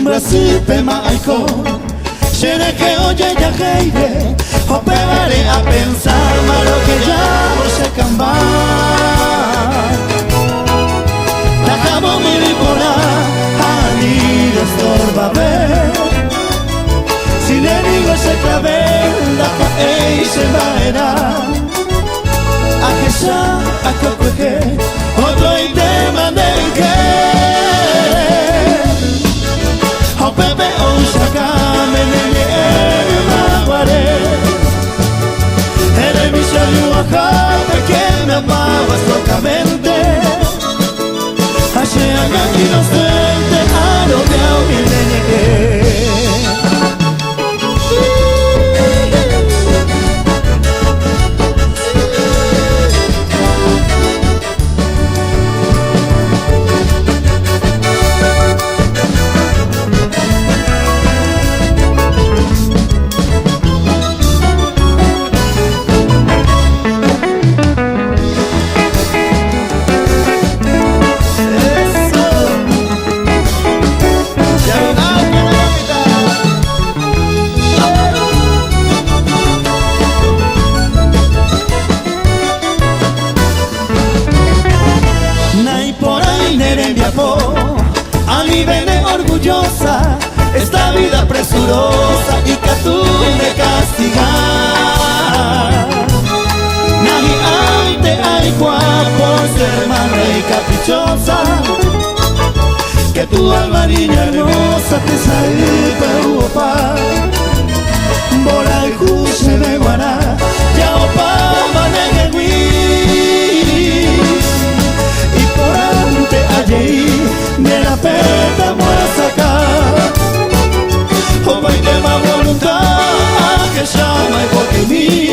Recipe maiko Shereke oye ya geire O pegaré a pensar Malo que ya no se cambar Dejamos mi bipolar Ali destorba ver Si le digo ese clavel Daja ei se vaera A que ya a coque Otro y te manden que O pepe o shakame nene maguare Eres mi sueño ajabe que me amabas locamente Ashe hagan inocente a lo que a mi nene que Esta vida presurosa y que tú me castigas Nadie ante hay por ser madre y caprichosa Que tu alma niña hermosa te sale pa Bola el cuche de guaná Ya opa manegui Y por ante allí de la peta muestra acá Opa y tema voluntad que llama y porque mí